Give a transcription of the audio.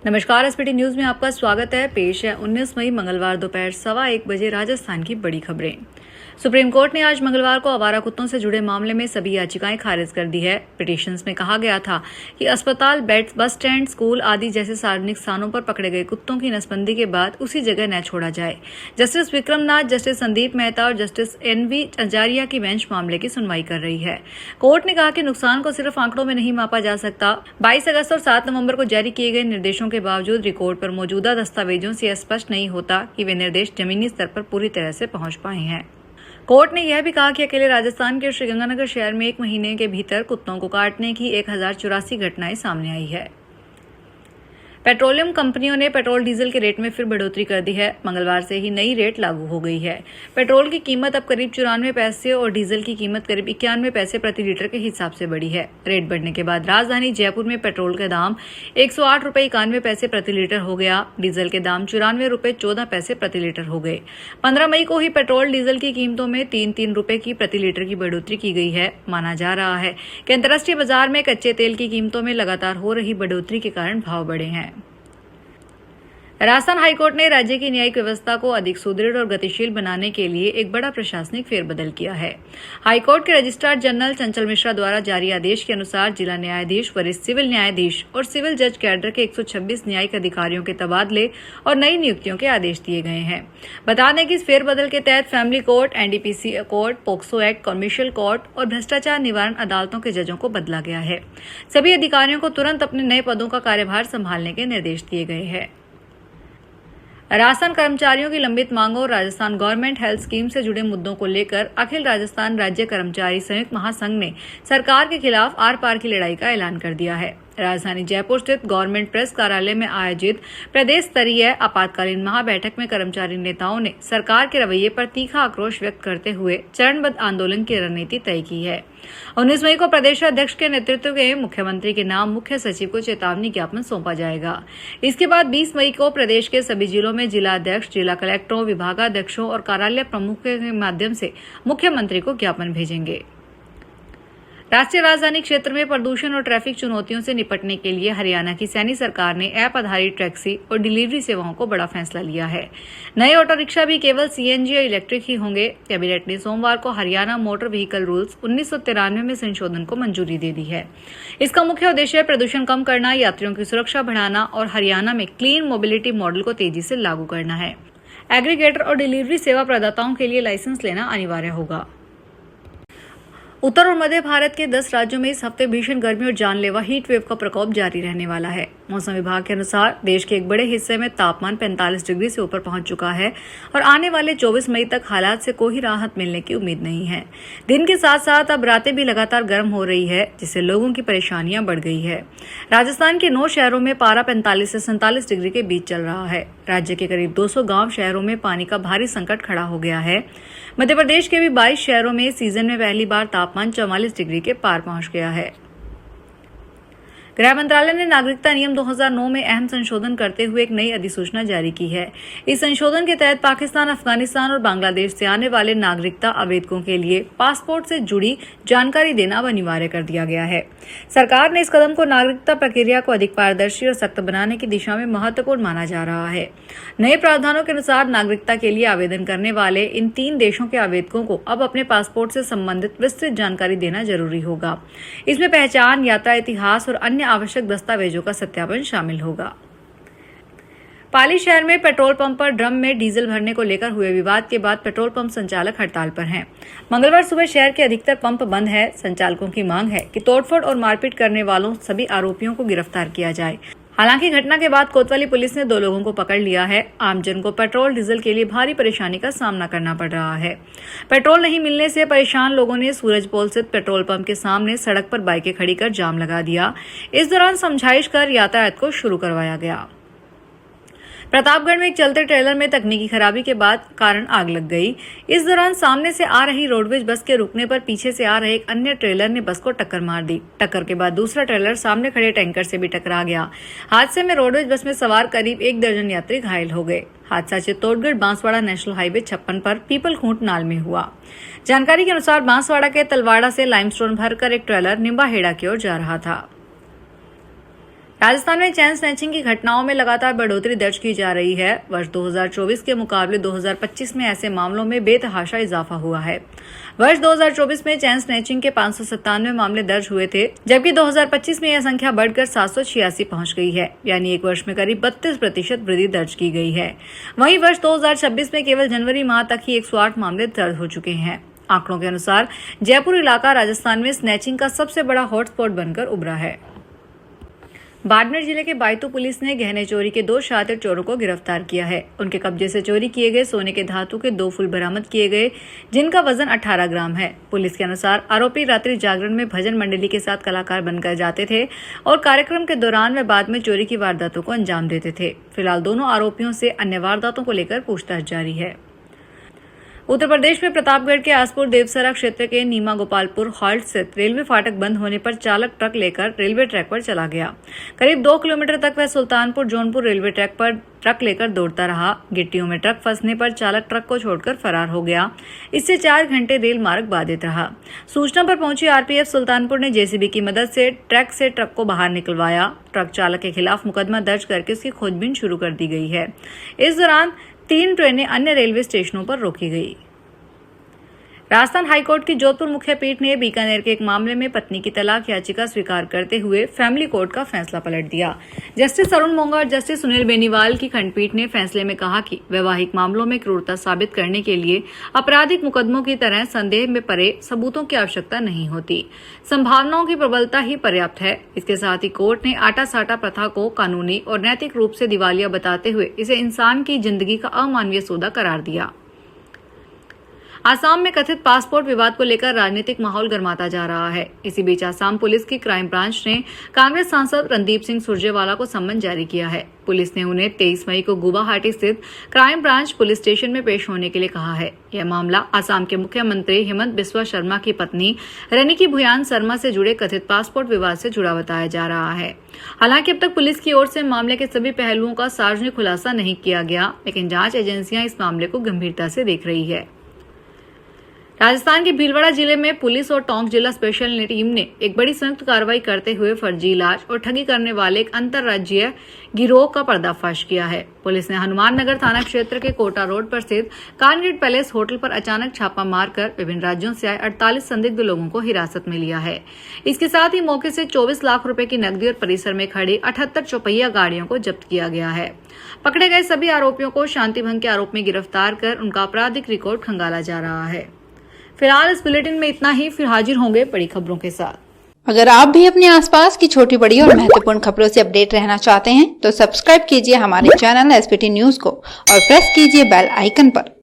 नमस्कार, SPT news में आपका स्वागत है। पेश है 19 मई मंगलवार दोपहर 1:15 बजे राजस्थान की बड़ी खबरें। सुप्रीम कोर्ट ने आज मंगलवार को आवारा कुत्तों से जुड़े मामले में सभी याचिकाएं खारिज कर दी है। पिटीशंस में कहा गया था कि अस्पताल, बेड्स, बस स्टैंड, स्कूल आदि जैसे सार्वजनिक स्थानों पर पकड़े गए कुत्तों की नसबंदी के बाद उसी जगह न छोड़ा जाए। जस्टिस विक्रमनाथ, जस्टिस संदीप मेहता और जस्टिस NV अंजारिया की बेंच मामले की सुनवाई कर रही है। कोर्ट ने कहा कि नुकसान को सिर्फ आंकड़ों में नहीं मापा जा सकता। 22 अगस्त और 7 नवंबर को जारी किए गए निर्देशों के बावजूद रिकॉर्ड पर मौजूदा दस्तावेजों से स्पष्ट नहीं होता कि वे निर्देश जमीनी स्तर पर पूरी तरह से पहुंच पाए हैं। कोर्ट ने यह भी कहा कि अकेले राजस्थान के श्रीगंगानगर शहर में 1 महीने के भीतर कुत्तों को काटने की 1084 घटनाएं सामने आई है। पेट्रोलियम कंपनियों ने पेट्रोल डीजल के रेट में फिर बढ़ोतरी कर दी है। मंगलवार से ही नई रेट लागू हो गई है। पेट्रोल की कीमत अब करीब 94 पैसे और डीजल की कीमत करीब 91 पैसे प्रति लीटर के हिसाब से बढ़ी है। रेट बढ़ने के बाद राजधानी जयपुर में पेट्रोल का दाम 108 रुपये 91 पैसे प्रति लीटर हो गया। डीजल के दाम 94 रुपये 14 पैसे प्रति लीटर हो गए। 15 मई को ही पेट्रोल डीजल की कीमतों में 3-3 रुपये की प्रति लीटर की बढ़ोतरी की गई है। माना जा रहा है कि अंतर्राष्ट्रीय बाजार में कच्चे तेल की कीमतों में लगातार हो रही बढ़ोतरी के कारण भाव बढ़े हैं। राजस्थान हाईकोर्ट ने राज्य की न्यायिक व्यवस्था को अधिक सुदृढ़ और गतिशील बनाने के लिए एक बड़ा प्रशासनिक फेरबदल किया है। हाईकोर्ट के रजिस्ट्रार जनरल चंचल मिश्रा द्वारा जारी आदेश के अनुसार जिला न्यायाधीश, वरिष्ठ सिविल न्यायाधीश और सिविल जज कैडर के 126 न्यायिक अधिकारियों के तबादले और नई नियुक्तियों के आदेश दिए गए हैं। बता दें कि इस फेरबदल के तहत family court, NDPC court, POCSO act, commercial court और भ्रष्टाचार निवारण अदालतों के जजों को बदला गया है। सभी अधिकारियों को तुरंत अपने नए पदों का कार्यभार संभालने के निर्देश दिए गए हैं। राजस्थान कर्मचारियों की लंबित मांगों और राजस्थान गवर्नमेंट हेल्थ स्कीम से जुड़े मुद्दों को लेकर अखिल राजस्थान राज्य कर्मचारी संयुक्त महासंघ ने सरकार के खिलाफ आर पार की लड़ाई का ऐलान कर दिया है। राजधानी जयपुर स्थित गवर्नमेंट प्रेस कार्यालय में आयोजित प्रदेश स्तरीय आपातकालीन महाबैठक में कर्मचारी नेताओं ने सरकार के रवैये पर तीखा आक्रोश व्यक्त करते हुए चरणबद्ध आंदोलन की रणनीति तय की है। 19 मई को प्रदेश अध्यक्ष के नेतृत्व में मुख्यमंत्री के नाम मुख्य सचिव को चेतावनी ज्ञापन सौंपा जाएगा। इसके बाद 20 मई को प्रदेश के सभी जिलों में जिला अध्यक्ष, जिला कलेक्टरों, विभागाध्यक्षों और कार्यालय प्रमुखों के माध्यम से मुख्यमंत्री को ज्ञापन भेजेंगे। राष्ट्रीय राजधानी क्षेत्र में प्रदूषण और ट्रैफिक चुनौतियों से निपटने के लिए हरियाणा की सैनी सरकार ने ऐप आधारित टैक्सी और डिलीवरी सेवाओं को बड़ा फैसला लिया है। नए ऑटो रिक्शा भी केवल CNG और इलेक्ट्रिक ही होंगे। कैबिनेट ने सोमवार को हरियाणा मोटर व्हीकल रूल्स 1993 में संशोधन को मंजूरी दे दी है। इसका मुख्य उद्देश्य प्रदूषण कम करना, यात्रियों की सुरक्षा बढ़ाना और हरियाणा में क्लीन मोबिलिटी मॉडल को तेजी से लागू करना है। एग्रीगेटर और डिलीवरी सेवा प्रदाताओं के लिए लाइसेंस लेना अनिवार्य होगा। उत्तर और मध्य भारत के 10 राज्यों में इस हफ्ते भीषण गर्मी और जानलेवा हीट वेव का प्रकोप जारी रहने वाला है। मौसम विभाग के अनुसार देश के एक बड़े हिस्से में तापमान 45 डिग्री से ऊपर पहुंच चुका है और आने वाले 24 मई तक हालात से कोई राहत मिलने की उम्मीद नहीं है। दिन के साथ साथ अब रातें भी लगातार गर्म हो रही है, जिससे लोगों की परेशानियां बढ़ गई है। राजस्थान के 9 शहरों में पारा 45 से 47 डिग्री के बीच चल रहा है। राज्य के करीब 200 गांव शहरों में पानी का भारी संकट खड़ा हो गया है। मध्य प्रदेश के भी 22 शहरों में सीजन में पहली बार तापमान 44 डिग्री के पार पहुंच गया है। गृह मंत्रालय ने नागरिकता नियम 2009 में अहम संशोधन करते हुए एक नई अधिसूचना जारी की है। इस संशोधन के तहत पाकिस्तान, अफगानिस्तान और बांग्लादेश से आने वाले नागरिकता आवेदकों के लिए पासपोर्ट से जुड़ी जानकारी देना अनिवार्य कर दिया गया है। सरकार ने इस कदम को नागरिकता प्रक्रिया को अधिक पारदर्शी और सख्त बनाने की दिशा में महत्वपूर्ण माना जा रहा है। नए प्रावधानों के अनुसार नागरिकता के लिए आवेदन करने वाले इन 3 देशों के आवेदकों को अब अपने पासपोर्ट से संबंधित विस्तृत जानकारी देना जरूरी होगा। इसमें पहचान, यात्रा इतिहास और अन्य आवश्यक दस्तावेजों का सत्यापन शामिल होगा। पाली शहर में पेट्रोल पंप पर ड्रम में डीजल भरने को लेकर हुए विवाद के बाद पेट्रोल पंप संचालक हड़ताल पर हैं। मंगलवार सुबह शहर के अधिकतर पंप बंद है। संचालकों की मांग है कि तोड़फोड़ और मारपीट करने वालों सभी आरोपियों को गिरफ्तार किया जाए। हालांकि घटना के बाद कोतवाली पुलिस ने 2 लोगों को पकड़ लिया है। आमजन को पेट्रोल डीजल के लिए भारी परेशानी का सामना करना पड़ रहा है। पेट्रोल नहीं मिलने से परेशान लोगों ने सूरजपोल स्थित पेट्रोल पंप के सामने सड़क पर बाइकें खड़ी कर जाम लगा दिया। इस दौरान समझाइश कर यातायात को शुरू करवाया गया। प्रतापगढ़ में एक चलते ट्रेलर में तकनीकी खराबी के बाद कारण आग लग गई। इस दौरान सामने से आ रही रोडवेज बस के रुकने पर पीछे से आ रहे एक अन्य ट्रेलर ने बस को टक्कर मार दी। टक्कर के बाद दूसरा ट्रेलर सामने खड़े टैंकर से भी टकरा गया। हादसे में रोडवेज बस में सवार करीब 1 दर्जन यात्री घायल हो गए। हादसा चित्तौड़गढ़ बांसवाड़ा नेशनल हाईवे 56 पर पीपल खूंट नाल में हुआ। जानकारी के अनुसार बांसवाड़ा के तलवाड़ा से लाइमस्टोन भरकर एक ट्रेलर निम्बाहेड़ा की ओर जा रहा था। राजस्थान में चेन स्नैचिंग की घटनाओं में लगातार बढ़ोतरी दर्ज की जा रही है। वर्ष 2024 के मुकाबले 2025 में ऐसे मामलों में बेतहाशा इजाफा हुआ है। वर्ष 2024 में चेन स्नैचिंग के 597 मामले दर्ज हुए थे, जबकि 2025 में यह संख्या बढ़कर 786 पहुंच गई है, यानी एक वर्ष में करीब 32% वृद्धि दर्ज की गई है। वहीं वर्ष 2026 में केवल जनवरी माह तक ही 108 मामले दर्ज हो चुके हैं। आंकड़ों के अनुसार जयपुर इलाका राजस्थान में स्नैचिंग का सबसे बड़ा हॉटस्पॉट बनकर उभरा है। बाड़मेर जिले के बायतू पुलिस ने गहने चोरी के 2 शातिर चोरों को गिरफ्तार किया है। उनके कब्जे से चोरी किए गए सोने के धातु के 2 फूल बरामद किए गए, जिनका वजन 18 ग्राम है। पुलिस के अनुसार आरोपी रात्रि जागरण में भजन मंडली के साथ कलाकार बनकर जाते थे और कार्यक्रम के दौरान व बाद में चोरी की वारदातों को अंजाम देते थे। फिलहाल दोनों आरोपियों से अन्य वारदातों को लेकर पूछताछ जारी है। उत्तर प्रदेश में प्रतापगढ़ के आसपुर देवसरा क्षेत्र के नीमा गोपालपुर हॉल्ट स्थित रेलवे फाटक बंद होने पर चालक ट्रक लेकर रेलवे ट्रैक पर चला गया। करीब 2 किलोमीटर तक वह सुल्तानपुर जौनपुर रेलवे ट्रैक पर ट्रक लेकर दौड़ता रहा। गिट्टियों में ट्रक फंसने पर चालक ट्रक को छोड़कर फरार हो गया। इससे 4 घंटे रेल मार्ग बाधित रहा। सूचना पर पहुंची आरपीएफ सुल्तानपुर ने जेसीबी की मदद से ट्रक को बाहर निकलवाया। ट्रक चालक के खिलाफ मुकदमा दर्ज करके उसकी खोजबीन शुरू कर दी गई है। इस दौरान 3 ट्रेनें अन्य रेलवे स्टेशनों पर रोकी गई। राजस्थान हाईकोर्ट की जोधपुर मुख्य पीठ ने बीकानेर के एक मामले में पत्नी की तलाक याचिका स्वीकार करते हुए फैमिली कोर्ट का फैसला पलट दिया। जस्टिस अरुण मोंगा और जस्टिस सुनील बेनीवाल की खंडपीठ ने फैसले में कहा कि वैवाहिक मामलों में क्रूरता साबित करने के लिए आपराधिक मुकदमों की तरह संदेह में परे सबूतों की आवश्यकता नहीं होती। संभावनाओं की प्रबलता ही पर्याप्त है। इसके साथ ही कोर्ट ने आटा साटा प्रथा को कानूनी और नैतिक रूप से दिवालिया बताते हुए इसे इंसान की जिंदगी का अमानवीय सौदा करार दिया। आसाम में कथित पासपोर्ट विवाद को लेकर राजनीतिक माहौल गर्माता जा रहा है। इसी बीच आसाम पुलिस की क्राइम ब्रांच ने कांग्रेस सांसद रणदीप सिंह सुरजेवाला को सम्मन जारी किया है। पुलिस ने उन्हें 23 मई को गुवाहाटी स्थित क्राइम ब्रांच पुलिस स्टेशन में पेश होने के लिए कहा है। यह मामला आसाम के मुख्यमंत्री हिमंत बिस्वा शर्मा की पत्नी रेनिकी भुयान शर्मा से जुड़े कथित पासपोर्ट विवाद से जुड़ा बताया जा रहा है। हालांकि अब तक पुलिस की ओर से मामले के सभी पहलुओं का सार्वजनिक खुलासा नहीं किया गया, लेकिन जांच एजेंसियां इस मामले को गंभीरता से देख रही है। राजस्थान के भीलवाड़ा जिले में पुलिस और टोंक जिला स्पेशल टीम ने एक बड़ी संयुक्त कार्रवाई करते हुए फर्जी इलाज और ठगी करने वाले एक अंतर्राज्यीय गिरोह का पर्दाफाश किया है। पुलिस ने हनुमान नगर थाना क्षेत्र के कोटा रोड पर स्थित कानगेट पैलेस होटल पर अचानक छापा मारकर विभिन्न राज्यों से आए 48 संदिग्ध लोगों को हिरासत में लिया है। इसके साथ ही मौके से 24 लाख रुपए की नकदी और परिसर में खड़ी 78 चौपहिया गाड़ियों को जब्त किया गया है। पकड़े गए सभी आरोपियों को शांति भंग के आरोप में गिरफ्तार कर उनका आपराधिक रिकॉर्ड खंगाला जा रहा है। फिलहाल इस बुलेटिन में इतना ही। फिर हाजिर होंगे बड़ी खबरों के साथ। अगर आप भी अपने आसपास की छोटी बड़ी और महत्वपूर्ण खबरों से अपडेट रहना चाहते हैं तो सब्सक्राइब कीजिए हमारे चैनल एसपीटी न्यूज को और प्रेस कीजिए बेल आइकन पर।